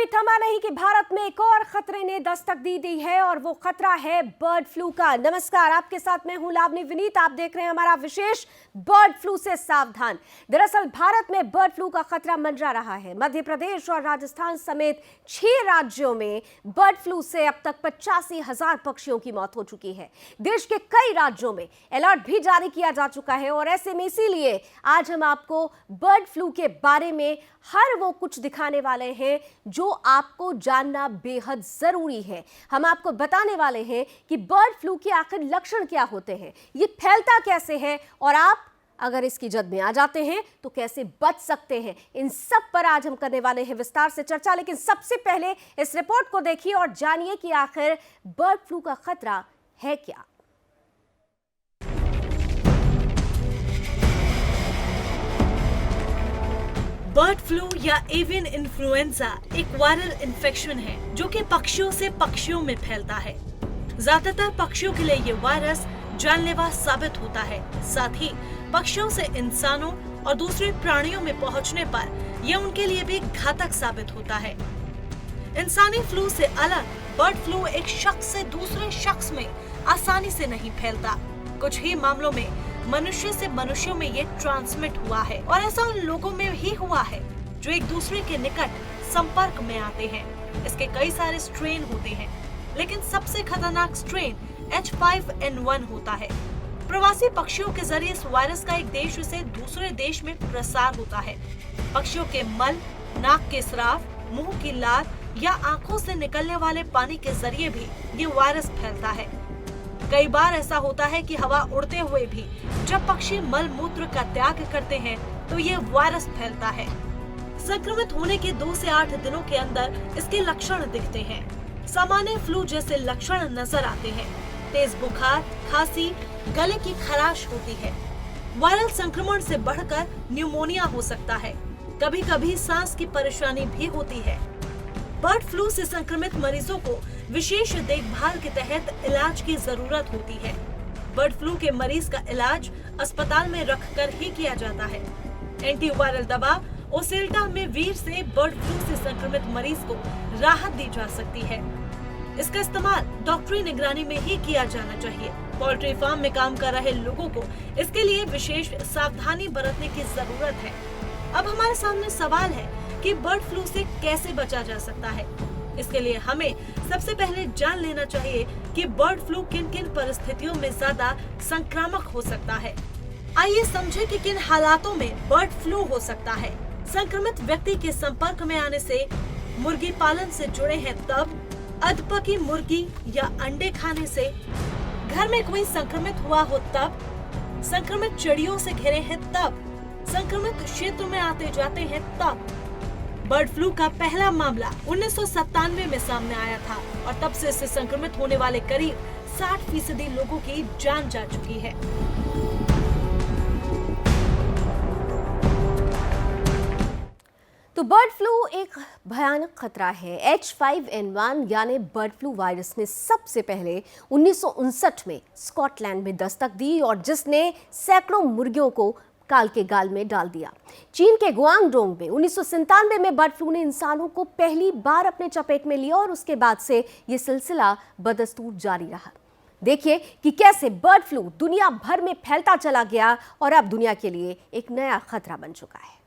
अभी थमा नहीं कि भारत में एक और खतरे ने दस्तक दी है और वो खतरा है बर्ड फ्लू का। नमस्कार, आपके साथ मैं हूं लावनी विनीत। आप देख रहे हैं हमारा विशेष बर्ड फ्लू से सावधान। दरअसल भारत में बर्ड फ्लू का खतरा मंडरा रहा है। मध्य प्रदेश और राजस्थान समेत 6 राज्यों में बर्ड फ्लू से अब तक 85,000 पक्षियों की मौत हो चुकी है। देश के कई राज्यों में अलर्ट भी जारी किया जा चुका है और ऐसे में इसीलिए आज हम आपको बर्ड फ्लू के बारे में हर वो कुछ दिखाने वाले हैं जो आपको जानना बेहद जरूरी है। हम आपको बताने वाले हैं कि बर्ड फ्लू के आखिर लक्षण क्या होते हैं, ये फैलता कैसे है और आप अगर इसकी जद में आ जाते हैं तो कैसे बच सकते हैं। इन सब पर आज हम करने वाले हैं विस्तार से चर्चा। लेकिन सबसे पहले इस रिपोर्ट को देखिए और जानिए कि आखिर बर्ड फ्लू का खतरा है क्या। बर्ड फ्लू या एवियन इन्फ्लुएंजा एक वायरल इन्फेक्शन है जो कि पक्षियों से पक्षियों में फैलता है। ज्यादातर पक्षियों के लिए ये वायरस जानलेवा साबित होता है। साथ ही पक्षियों से इंसानों और दूसरे प्राणियों में पहुंचने पर यह उनके लिए भी घातक साबित होता है। इंसानी फ्लू से अलग बर्ड फ्लू एक शख्स से दूसरे शख्स में आसानी से नहीं फैलता। कुछ ही मामलों में मनुष्य से मनुष्यों में ये ट्रांसमिट हुआ है और ऐसा उन लोगों में ही हुआ है जो एक दूसरे के निकट संपर्क में आते हैं। इसके कई सारे स्ट्रेन होते हैं, लेकिन सबसे खतरनाक स्ट्रेन H5N1 होता है। प्रवासी पक्षियों के जरिए इस वायरस का एक देश से दूसरे देश में प्रसार होता है। पक्षियों के मल, नाक के स्राव, मुंह की लार या आंखों से निकलने वाले पानी के जरिए भी ये वायरस फैलता है। कई बार ऐसा होता है कि हवा उड़ते हुए भी जब पक्षी मल मूत्र का त्याग करते हैं तो ये वायरस फैलता है। संक्रमित होने के 2 से 8 दिनों के अंदर इसके लक्षण दिखते हैं। सामान्य फ्लू जैसे लक्षण नजर आते हैं। तेज बुखार, खांसी, गले की खराश होती है। वायरल संक्रमण से बढ़कर न्यूमोनिया हो सकता है। कभी कभी सांस की परेशानी भी होती है। बर्ड फ्लू से संक्रमित मरीजों को विशेष देखभाल के तहत इलाज की जरूरत होती है। बर्ड फ्लू के मरीज का इलाज अस्पताल में रखकर ही किया जाता है। एंटीवायरल दवा ओसेल्टामिविर से बर्ड फ्लू से संक्रमित मरीज को राहत दी जा सकती है। इसका इस्तेमाल डॉक्टरी निगरानी में ही किया जाना चाहिए। पोल्ट्री फार्म में काम कर रहे लोगों को इसके लिए विशेष सावधानी बरतने की जरूरत है। अब हमारे सामने सवाल है कि बर्ड फ्लू से कैसे बचा जा सकता है। इसके लिए हमें सबसे पहले जान लेना चाहिए कि बर्ड फ्लू किन किन परिस्थितियों में ज्यादा संक्रामक हो सकता है। आइए समझें कि किन हालातों में बर्ड फ्लू हो सकता है। संक्रमित व्यक्ति के संपर्क में आने से, मुर्गी पालन से जुड़े हैं तब, अधपकी मुर्गी या अंडे खाने से, घर में कोई संक्रमित हुआ हो तब, संक्रमित चिड़ियों से घिरे हैं तब, संक्रमित क्षेत्र में आते जाते हैं तब। बर्ड फ्लू का पहला मामला 1997 में सामने आया था और तब से इससे संक्रमित होने वाले करीब 60% लोगों की जान जा चुकी है। तो बर्ड फ्लू एक भयानक खतरा है। H5N1 यानी बर्ड फ्लू वायरस ने सबसे पहले 1959 में स्कॉटलैंड में दस्तक दी और जिसने सैकड़ों मुर्गियों को काल के गाल में डाल दिया। चीन के गुआंगडोंग में 1997 में बर्ड फ्लू ने इंसानों को पहली बार अपने चपेट में लिया और उसके बाद से ये सिलसिला बदस्तूर जारी रहा। देखिए कि कैसे बर्ड फ्लू दुनिया भर में फैलता चला गया और अब दुनिया के लिए एक नया खतरा बन चुका है।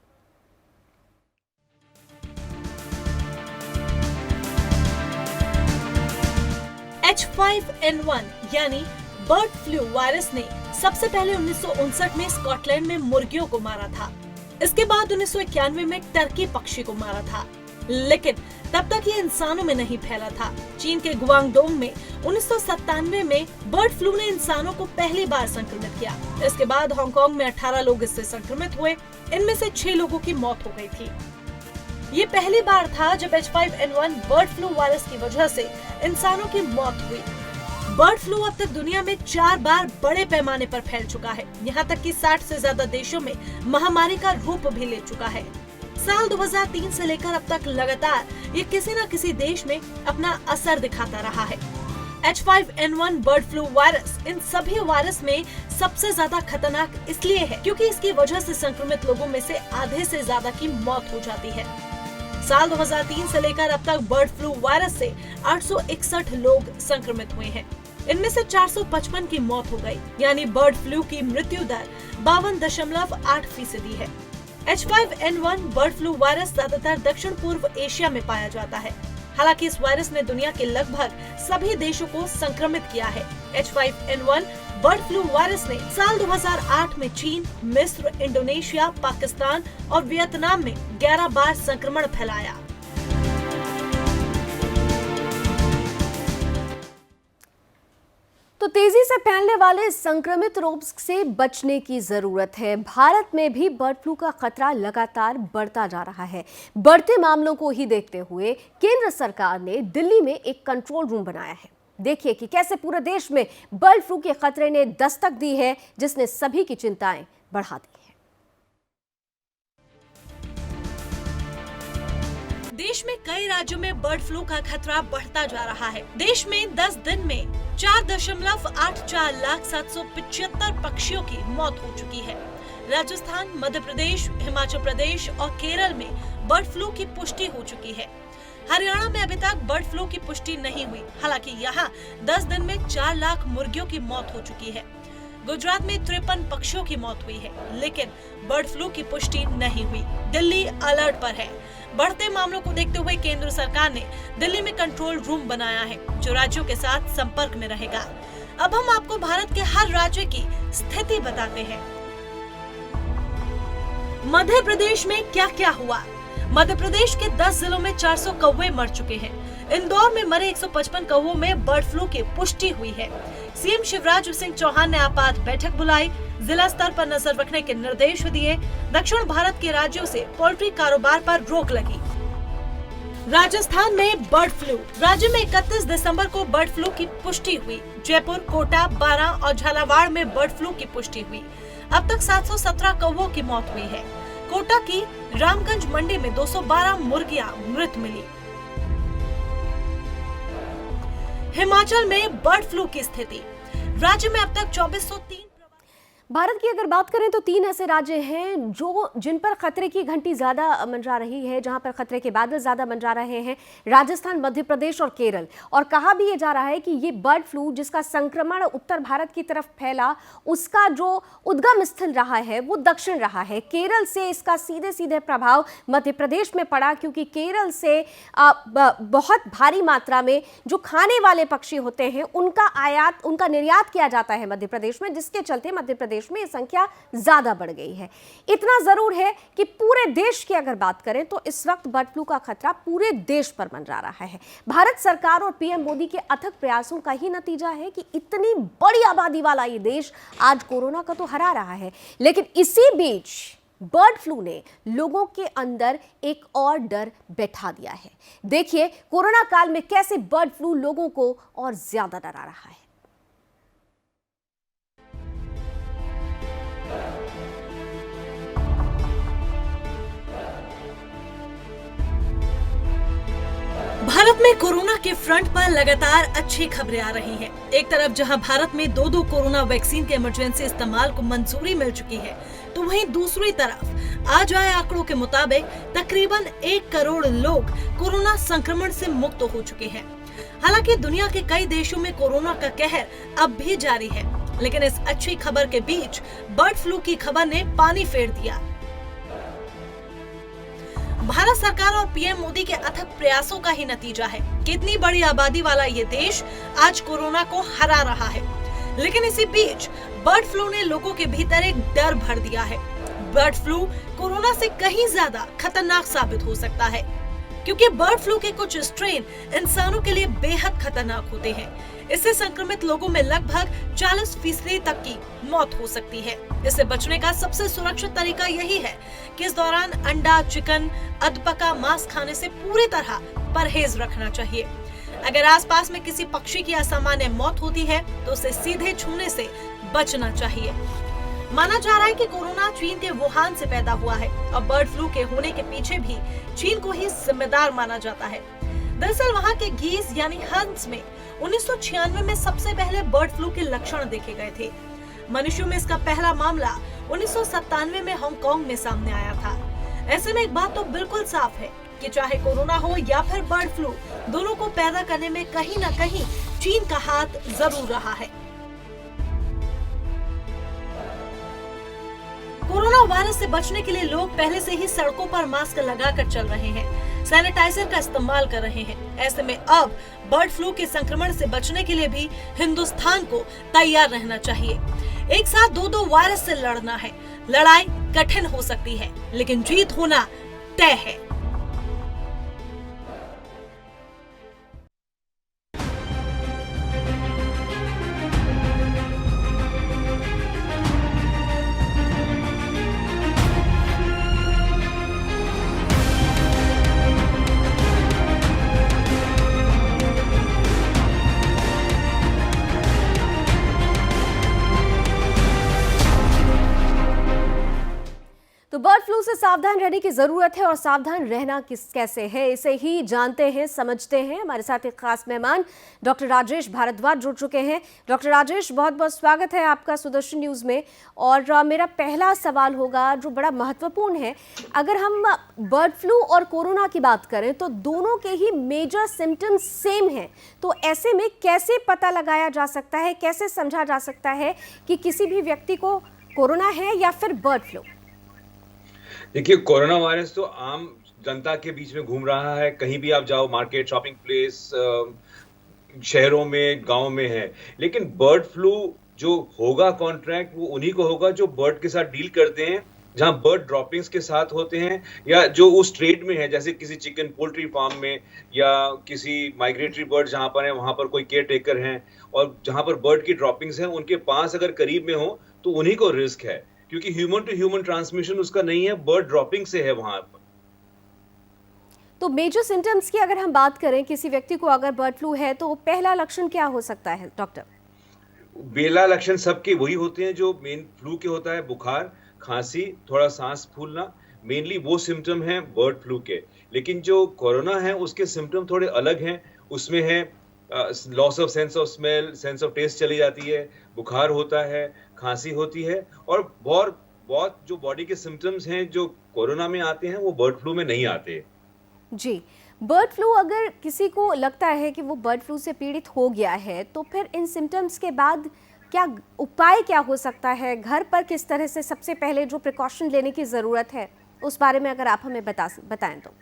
H5N1 यानी बर्ड फ्लू वायरस ने सबसे पहले 1959 में स्कॉटलैंड में मुर्गियों को मारा था। इसके बाद 1991 में टर्की पक्षी को मारा था, लेकिन तब तक ये इंसानों में नहीं फैला था। चीन के गुआंगडोंग में 1997 में बर्ड फ्लू ने इंसानों को पहली बार संक्रमित किया। इसके बाद हांगकांग में 18 लोग इससे संक्रमित हुए। इनमें से 6 लोगों की मौत हो गई थी। ये पहली बार था जब H5N1 बर्ड फ्लू वायरस की वजह से इंसानों की मौत हुई। बर्ड फ्लू अब तक दुनिया में 4 बार बड़े पैमाने पर फैल चुका है। यहाँ तक कि 60 से ज्यादा देशों में महामारी का रूप भी ले चुका है। साल 2003 से लेकर अब तक लगातार ये किसी न किसी देश में अपना असर दिखाता रहा है। H5N1 bird flu virus in सभी वायरस में सबसे ज्यादा खतरनाक इसलिए है क्योंकि इसकी वजह से संक्रमित लोगों में से आधे से ज्यादा की मौत हो जाती है। साल 2003 से लेकर अब तक बर्ड फ्लू वायरस से 861 लोग संक्रमित हुए हैं। इनमें से 455 की मौत हो गई, यानी बर्ड फ्लू की मृत्यु दर 52.8% है। H5N1 बर्ड फ्लू वायरस ज्यादातर दक्षिण पूर्व एशिया में पाया जाता है। हालांकि इस वायरस ने दुनिया के लगभग सभी देशों को संक्रमित किया है। H5N1 बर्ड फ्लू वायरस ने साल 2008 में चीन, मिस्र, इंडोनेशिया, पाकिस्तान और वियतनाम में 11 बार संक्रमण फैलाया। तो तेजी से फैलने वाले संक्रमित रोग से बचने की जरूरत है। भारत में भी बर्ड फ्लू का खतरा लगातार बढ़ता जा रहा है। बढ़ते मामलों को ही देखते हुए केंद्र सरकार ने दिल्ली में एक कंट्रोल रूम बनाया है। देखिए कि कैसे पूरे देश में बर्ड फ्लू के खतरे ने दस्तक दी है, जिसने सभी की चिंताएं बढ़ा दी है। देश में कई राज्यों में बर्ड फ्लू का खतरा बढ़ता जा रहा है। देश में 10 दिन में 4.84 लाख 775 पक्षियों की मौत हो चुकी है। राजस्थान, मध्य प्रदेश, हिमाचल प्रदेश और केरल में बर्ड फ्लू की पुष्टि हो चुकी है। हरियाणा में अभी तक बर्ड फ्लू की पुष्टि नहीं हुई। हालांकि यहाँ 10 दिन में 4 लाख मुर्गियों की मौत हो चुकी है। गुजरात में 53 पक्षियों की मौत हुई है, लेकिन बर्ड फ्लू की पुष्टि नहीं हुई। दिल्ली अलर्ट पर है। बढ़ते मामलों को देखते हुए केंद्र सरकार ने दिल्ली में कंट्रोल रूम बनाया है, जो राज्यों के साथ संपर्क में रहेगा। अब हम आपको भारत के हर राज्य की स्थिति बताते हैं। मध्य प्रदेश में क्या क्या हुआ? मध्य प्रदेश के 10 जिलों में 400 कौवे मर चुके हैं। इंदौर में मरे 155 कौवों में बर्ड फ्लू की पुष्टि हुई है। सीएम शिवराज सिंह चौहान ने आपात बैठक बुलाई, जिला स्तर पर नजर रखने के निर्देश दिए। दक्षिण भारत के राज्यों से पोल्ट्री कारोबार पर रोक लगी। राजस्थान में बर्ड फ्लू। राज्य में 31 दिसंबर को बर्ड फ्लू की पुष्टि हुई। जयपुर, कोटा, बारां और झालावाड़ में बर्ड फ्लू की पुष्टि हुई। अब तक 717 कौवों की मौत हुई है। कोटा की रामगंज मंडी में 212 मुर्गियां मृत मिली। हिमाचल में बर्ड फ्लू की स्थिति। राज्य में अब तक 2403। भारत की अगर बात करें तो 3 ऐसे राज्य हैं जिन पर खतरे की घंटी ज्यादा मंडरा रही है, जहां पर खतरे के बादल ज्यादा मंडरा रहे हैं। राजस्थान, मध्य प्रदेश और केरल। और कहा भी ये जा रहा है कि ये बर्ड फ्लू जिसका संक्रमण उत्तर भारत की तरफ फैला, उसका जो उद्गम स्थल रहा है वो दक्षिण रहा है। केरल से इसका सीधे सीधे प्रभाव मध्य प्रदेश में पड़ा, क्योंकि केरल से बहुत भारी मात्रा में जो खाने वाले पक्षी होते हैं उनका निर्यात किया जाता है मध्य प्रदेश में, जिसके चलते मध्य प्रदेश में ये संख्या ज्यादा बढ़ गई है। इतना जरूर है कि पूरे देश की अगर बात करें तो इस वक्त बर्ड फ्लू का खतरा पूरे देश पर मंडरा रहा है। भारत सरकार और पीएम मोदी के अथक प्रयासों का ही नतीजा है कि इतनी बड़ी आबादी वाला ये देश आज कोरोना का तो हरा रहा है। लेकिन इसी बीच बर्ड फ्लू ने लोगों के अंदर एक और डर बैठा दिया है। देखिए कोरोना काल में कैसे बर्ड फ्लू लोगों को और ज्यादा डरा रहा है। भारत में कोरोना के फ्रंट पर लगातार अच्छी खबरें आ रही हैं। एक तरफ जहां भारत में 2 कोरोना वैक्सीन के इमरजेंसी इस्तेमाल को मंजूरी मिल चुकी है, तो वहीं दूसरी तरफ आज आए आंकड़ों के मुताबिक तकरीबन 1 करोड़ लोग कोरोना संक्रमण से मुक्त हो चुके हैं। हालांकि दुनिया के कई देशों में कोरोना का कहर अब भी जारी है, लेकिन इस अच्छी खबर के बीच बर्ड फ्लू की खबर ने पानी फेर दिया। भारत सरकार और पीएम मोदी के अथक प्रयासों का ही नतीजा है कि इतनी बड़ी आबादी वाला ये देश आज कोरोना को हरा रहा है। लेकिन इसी बीच बर्ड फ्लू ने लोगों के भीतर एक डर भर दिया है। बर्ड फ्लू कोरोना से कहीं ज्यादा खतरनाक साबित हो सकता है, क्योंकि बर्ड फ्लू के कुछ स्ट्रेन इंसानों के लिए बेहद खतरनाक होते हैं। इससे संक्रमित लोगों में लगभग 40% तक की मौत हो सकती है। इससे बचने का सबसे सुरक्षित तरीका यही है कि इस दौरान अंडा, चिकन, अधपका मांस खाने से पूरी तरह परहेज रखना चाहिए। अगर आसपास में किसी पक्षी की असामान्य मौत होती है तो उसे सीधे छूने से बचना चाहिए। माना जा रहा है कि कोरोना चीन के वुहान से पैदा हुआ है और बर्ड फ्लू के होने के पीछे भी चीन को ही जिम्मेदार माना जाता है। दरअसल वहाँ के गीज यानी हंस में 1996 में सबसे पहले बर्ड फ्लू के लक्षण देखे गए थे। मनुष्यों में इसका पहला मामला 1997 में हांगकांग में सामने आया था। ऐसे में एक बात तो बिल्कुल साफ है कि चाहे कोरोना हो या फिर बर्ड फ्लू, दोनों को पैदा करने में कहीं न कहीं चीन का हाथ जरूर रहा है। कोरोना वायरस से बचने के लिए लोग पहले से ही सड़कों पर मास्क लगाकर चल रहे हैं, सैनिटाइजर का इस्तेमाल कर रहे हैं। ऐसे में अब बर्ड फ्लू के संक्रमण से बचने के लिए भी हिंदुस्तान को तैयार रहना चाहिए। एक साथ दो वायरस से लड़ना है। लड़ाई कठिन हो सकती है, लेकिन जीत होना तय है। तो बर्ड फ्लू से सावधान रहने की जरूरत है और सावधान रहना कैसे है, इसे ही जानते हैं, समझते हैं। हमारे साथ एक खास मेहमान डॉक्टर राजेश भारद्वाज जुड़ चुके हैं। डॉक्टर राजेश, बहुत बहुत स्वागत है आपका सुदर्शन न्यूज़ में। और मेरा पहला सवाल होगा जो बड़ा महत्वपूर्ण है, अगर हम बर्ड फ्लू और कोरोना की बात करें तो दोनों के ही मेजर सिम्टम्स सेम हैं, तो ऐसे में कैसे पता लगाया जा सकता है, कैसे समझा जा सकता है कि किसी भी व्यक्ति को कोरोना है या फिर बर्ड फ्लू? देखिए, कोरोना वायरस तो आम जनता के बीच में घूम रहा है। कहीं भी आप जाओ, मार्केट, शॉपिंग प्लेस, शहरों में, गांव में है। लेकिन बर्ड फ्लू जो होगा कॉन्ट्रैक्ट, वो उन्हीं को होगा जो बर्ड के साथ डील करते हैं, जहां बर्ड ड्रॉपिंग्स के साथ होते हैं, या जो उस ट्रेड में है, जैसे किसी चिकन पोल्ट्री फार्म में या किसी माइग्रेटरी बर्ड जहां पर है, वहां पर कोई केयर टेकर हैं और जहां पर बर्ड की ड्रॉपिंग्स हैं, उनके पास अगर करीब में हो तो उन्हीं को रिस्क है, क्योंकि ह्यूमन टू ह्यूमन ट्रांसमिशन उसका नहीं है, बर्ड ड्रॉपिंग से है वहां पर। तो मेजर सिम्टम्स की अगर हम बात करें, किसी व्यक्ति को अगर बर्ड फ्लू है तो पहला लक्षण क्या हो सकता है डॉक्टर? बेला लक्षण सबके वही होते हैं जो मेन फ्लू के होता है, बुखार, खांसी, थोड़ा सांस फूलना, मेनली वो सिम्टम हैं बर्ड फ्लू के। लेकिन जो कोरोना है उसके सिम्टम थोड़े अलग हैं। उसमें है loss of sense of smell, sense of taste चली जाती है, बुखार होता है, खांसी होती है, और बहुत जो बॉडी के सिम्टम्स हैं जो कोरोना में आते हैं वो बर्ड फ्लू में नहीं आते। जी, बर्ड फ्लू अगर किसी को लगता है कि वो बर्ड फ्लू से पीड़ित हो गया है तो फिर इन सिम्टम्स के बाद क्या उपाय क्या हो सकता है? घर पर किस तरह से सबसे पहले जो प्रिकॉशन लेने की ज़रूरत है उस बारे में अगर आप हमें बताएं तो।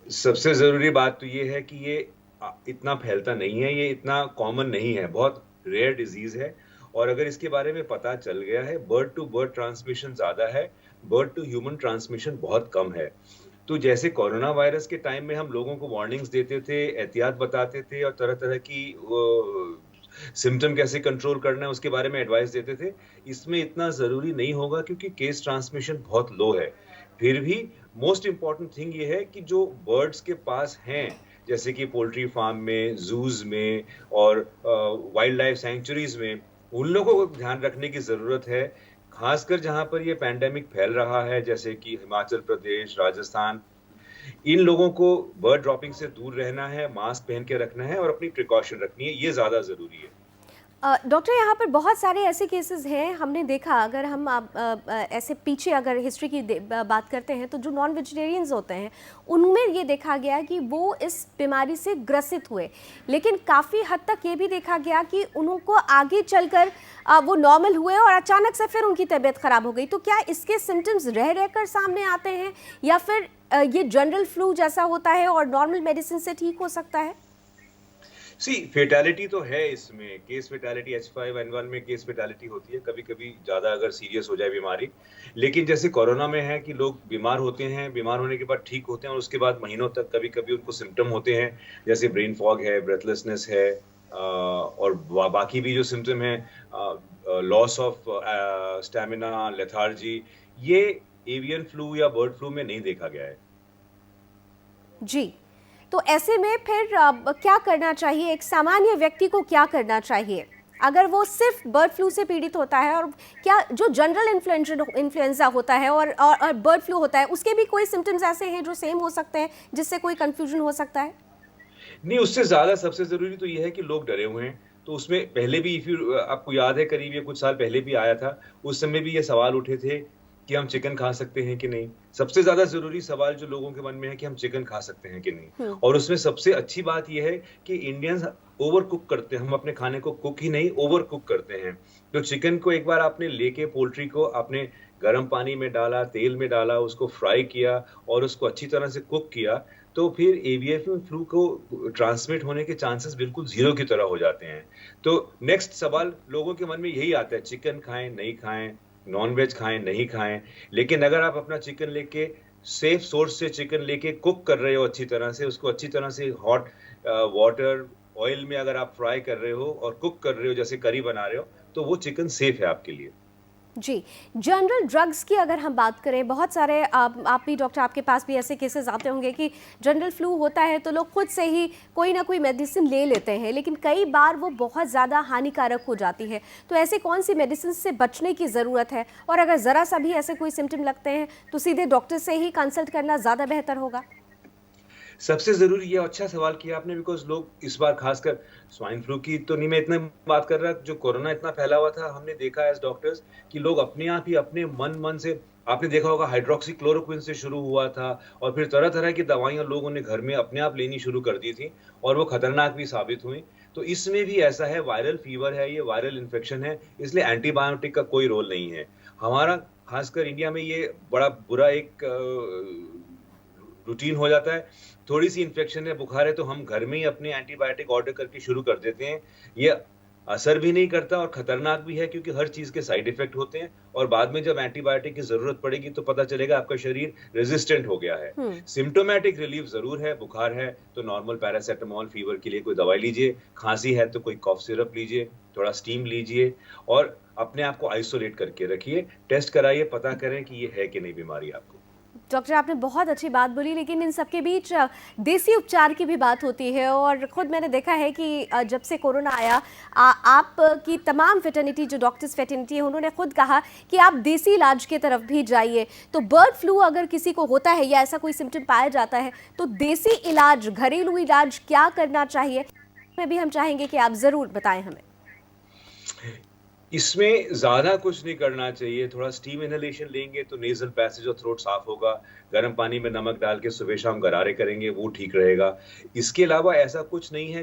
सबसे जरूरी बात तो ये है कि ये इतना फैलता नहीं है, ये इतना कॉमन नहीं है, बहुत रेयर डिजीज है। और अगर इसके बारे में पता चल गया है, बर्ड टू बर्ड ट्रांसमिशन ज्यादा है, बर्ड टू ह्यूमन ट्रांसमिशन बहुत कम है। तो जैसे कोरोना वायरस के टाइम में हम लोगों को वार्निंग्स देते थे, एहतियात बताते थे और तरह तरह की सिम्टम कैसे कंट्रोल करना है उसके बारे में एडवाइस देते थे, इसमें इतना जरूरी नहीं होगा क्योंकि केस ट्रांसमिशन बहुत लो है। फिर भी मोस्ट इम्पॉर्टेंट थिंग ये है कि जो बर्ड्स के पास हैं, जैसे कि पोल्ट्री फार्म में, जूज में और वाइल्ड लाइफ सैंक्चुरीज में, उन लोगों को ध्यान रखने की जरूरत है। खासकर जहां पर ये पैंडेमिक फैल रहा है, जैसे कि हिमाचल प्रदेश, राजस्थान, इन लोगों को बर्ड ड्रॉपिंग से दूर रहना है, मास्क पहन के रखना है और अपनी प्रिकॉशन रखनी है, ये ज्यादा जरूरी है। डॉक्टर, यहाँ पर बहुत सारे ऐसे केसेस हैं, हमने देखा, अगर हम ऐसे पीछे अगर हिस्ट्री की बात करते हैं तो जो नॉन वेजिटेरियंस होते हैं उनमें ये देखा गया कि वो इस बीमारी से ग्रसित हुए, लेकिन काफ़ी हद तक ये भी देखा गया कि उनको आगे चलकर वो नॉर्मल हुए और अचानक से फिर उनकी तबीयत ख़राब हो गई। तो क्या इसके सिम्टम्स रह रहकर सामने आते हैं या फिर ये जनरल फ्लू जैसा होता है और नॉर्मल मेडिसिन से ठीक हो सकता है? फेटालिटी तो है इसमें, केस फेटालिटी H5N1 में केस फेटालिटी होती है कभी कभी, ज्यादा अगर सीरियस हो जाए बीमारी। लेकिन जैसे कोरोना में है कि लोग बीमार होते हैं, बीमार होने के बाद ठीक होते हैं और उसके बाद महीनों तक कभी कभी उनको सिम्टम होते हैं, जैसे ब्रेन फॉग है, ब्रेथलेसनेस है और बाकी भी जो सिम्टम है, लॉस ऑफ स्टैमिना, लेथार्जी, ये एवियन फ्लू या बर्ड फ्लू में नहीं देखा गया है। जी, तो ऐसे में फिर क्या करना चाहिए? एक सामान्य व्यक्ति को क्या करना चाहिए अगर वो सिर्फ बर्ड फ्लू से पीड़ित होता है? और क्या जो जनरल इन्फ्लुएंजा होता है और बर्ड फ्लू होता है, उसके भी कोई सिम्टम्स ऐसे हैं जो सेम हो सकते हैं जिससे कोई कंफ्यूजन हो सकता है? नहीं, उससे ज्यादा सबसे जरूरी तो ये है कि लोग डरे हुए हैं। तो उसमें पहले भी आपको याद है, करीब ये कुछ साल पहले भी आया था, उस समय भी ये सवाल उठे थे कि हम चिकन खा सकते हैं कि नहीं। सबसे ज्यादा जरूरी सवाल जो लोगों के मन में है कि हम चिकन खा सकते हैं कि नहीं। और उसमें सबसे अच्छी बात यह है कि इंडियंस ओवर कुक करते हैं, हम अपने खाने को कुक ही नहीं ओवर कुक करते हैं। तो चिकन को एक बार आपने लेके पोल्ट्री को आपने गर्म पानी में डाला, तेल में डाला, उसको फ्राई किया और उसको अच्छी तरह से कुक किया, तो फिर एवियन फ्लू को ट्रांसमिट होने के चांसेस बिल्कुल जीरो की तरह हो जाते हैं। तो नेक्स्ट सवाल लोगों के मन में यही आता है, चिकन खाएं नहीं खाएं, नॉन वेज खाएं नहीं खाएं। लेकिन अगर आप अपना चिकन लेके सेफ सोर्स से चिकन लेके कुक कर रहे हो अच्छी तरह से, उसको अच्छी तरह से हॉट वाटर ऑयल में अगर आप फ्राई कर रहे हो और कुक कर रहे हो जैसे करी बना रहे हो, तो वो चिकन सेफ है आपके लिए। जी, जनरल ड्रग्स की अगर हम बात करें, बहुत सारे आप भी डॉक्टर, आपके पास भी ऐसे केसेस आते होंगे कि जनरल फ्लू होता है तो लोग खुद से ही कोई ना कोई मेडिसिन ले लेते हैं, लेकिन कई बार वो बहुत ज़्यादा हानिकारक हो जाती है। तो ऐसे कौन सी मेडिसिन से बचने की ज़रूरत है, और अगर ज़रा सा भी ऐसे कोई सिम्टम लगते हैं तो सीधे डॉक्टर से ही कंसल्ट करना ज़्यादा बेहतर होगा? सबसे जरूरी, ये अच्छा सवाल किया आपने, बिकॉज लोग इस बार खासकर स्वाइन फ्लू की तो नहीं मैं इतना बात कर रहा, जो कोरोना इतना फैला हुआ था, हमने देखा एज डॉक्टर्स कि लोग अपने आप ही अपने मन से, आपने देखा होगा हाइड्रोक्सी क्लोरोक्विन से शुरू हुआ था और फिर तरह तरह की दवाइयां लोगों ने घर में अपने आप लेनी शुरू कर दी थी और वो खतरनाक भी साबित हुई। तो इसमें भी ऐसा है, वायरल फीवर है, ये वायरल इन्फेक्शन है, इसलिए एंटीबायोटिक का कोई रोल नहीं है। हमारा खासकर इंडिया में ये बड़ा बुरा एक रूटीन हो जाता है, थोड़ी सी इन्फेक्शन है, बुखार है, तो हम घर में ही अपने एंटीबायोटिक ऑर्डर करके शुरू कर देते हैं। ये असर भी नहीं करता और खतरनाक भी है, क्योंकि हर चीज के साइड इफेक्ट होते हैं और बाद में जब एंटीबायोटिक की जरूरत पड़ेगी तो पता चलेगा आपका शरीर रेजिस्टेंट हो गया है। सिम्टोमेटिक रिलीफ जरूर है, बुखार है तो नॉर्मल पैरासिटामोल, फीवर के लिए कोई दवाई लीजिए, खांसी है तो कोई कॉफ सिरप लीजिए, थोड़ा स्टीम लीजिए और अपने आप को आइसोलेट करके रखिए, टेस्ट कराइए, पता करें कि ये है कि नहीं बीमारी आपको। डॉक्टर, आपने बहुत अच्छी बात बोली, लेकिन इन सबके बीच देसी उपचार की भी बात होती है, और ख़ुद मैंने देखा है कि जब से कोरोना आया, आपकी तमाम फेटर्निटी, जो डॉक्टर्स फेटर्निटी है, उन्होंने खुद कहा कि आप देसी इलाज की तरफ भी जाइए। तो बर्ड फ्लू अगर किसी को होता है या ऐसा कोई सिम्टम पाया जाता है, तो देसी इलाज, घरेलू इलाज क्या करना चाहिए, में भी हम चाहेंगे कि आप ज़रूर बताएं हमें। इसमें ज्यादा कुछ नहीं करना चाहिए, थोड़ा स्टीम इनहेलेशन लेंगे तो नेजल पैसेज और थ्रोट साफ होगा, गर्म पानी में नमक डाल के सुबह शाम गरारे करेंगे, वो ठीक रहेगा। इसके अलावा ऐसा कुछ नहीं है,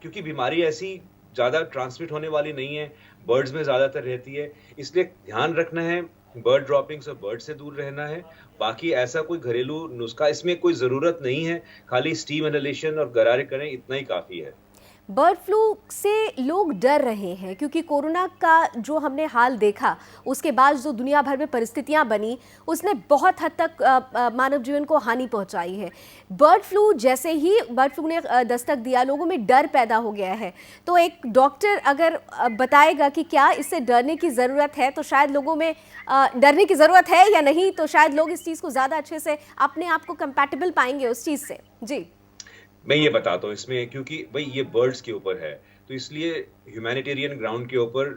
क्योंकि बीमारी ऐसी ज्यादा ट्रांसमिट होने वाली नहीं है, बर्ड्स में ज्यादातर रहती है, इसलिए ध्यान रखना है, बर्ड ड्रॉपिंग्स और बर्ड से दूर रहना है। बाकी ऐसा कोई घरेलू नुस्खा इसमें कोई जरूरत नहीं है, खाली स्टीम इनहेलेशन और गरारे करें, इतना ही काफी है। बर्ड फ्लू से लोग डर रहे हैं क्योंकि कोरोना का जो हमने हाल देखा, उसके बाद जो दुनिया भर में परिस्थितियां बनी, उसने बहुत हद तक मानव जीवन को हानि पहुंचाई है। बर्ड फ्लू जैसे ही बर्ड फ्लू ने दस्तक दिया, लोगों में डर पैदा हो गया है। तो एक डॉक्टर अगर बताएगा कि क्या इससे डरने की ज़रूरत है, तो शायद लोगों में डरने की ज़रूरत है या नहीं, तो शायद लोग इस चीज़ को ज़्यादा अच्छे से अपने आप को कंपैटिबल पाएंगे उस चीज़ से। जी, मैं ये बताता हूँ इसमें, क्योंकि भाई ये बर्ड्स के ऊपर है, तो इसलिए ह्यूमैनिटेरियन ग्राउंड के ऊपर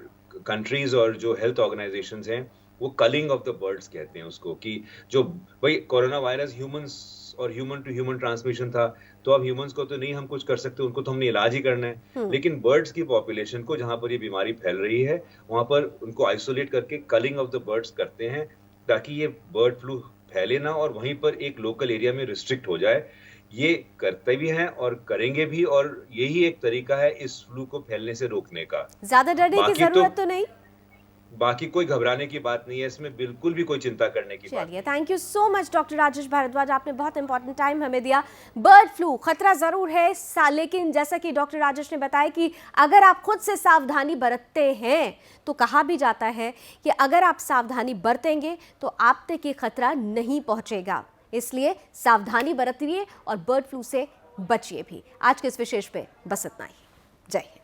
कंट्रीज और जो हेल्थ ऑर्गेनाइजेशंस हैं, वो कलिंग ऑफ द बर्ड्स कहते हैं उसको, कि जो भाई कोरोना वायरस ह्यूमंस और ह्यूमन टू ह्यूमन ट्रांसमिशन था, तो अब ह्यूमंस को तो नहीं हम कुछ कर सकते, उनको तो हमने इलाज ही करना है, लेकिन बर्ड्स की पॉपुलेशन को जहां पर ये बीमारी फैल रही है, वहां पर उनको आइसोलेट करके कलिंग ऑफ द बर्ड्स करते हैं, ताकि ये बर्ड फ्लू फैले ना और वहीं पर एक लोकल एरिया में रिस्ट्रिक्ट हो जाए। ये करते भी हैं और करेंगे भी, और यही एक तरीका है इस फ्लू को फैलने से रोकने का। ज्यादा डरने की जरूरत तो नहीं, बाकी कोई घबराने की बात नहीं है, इसमें बिल्कुल भी कोई चिंता करने की बात नहीं। Thank you so much doctor Rajesh Bhardwaj, आपने बहुत इंपॉर्टेंट टाइम हमें दिया। बर्ड फ्लू खतरा जरूर है, लेकिन जैसा कि डॉक्टर राजेश ने बताया कि अगर आप खुद से सावधानी बरतते हैं, तो कहा भी जाता है कि अगर आप सावधानी बरतेंगे तो आप तक ये खतरा नहीं पहुंचेगा। इसलिए सावधानी बरतिए और बर्ड फ्लू से बचिए भी। आज के इस विशेष पे बस इतना ही। जय हिंद।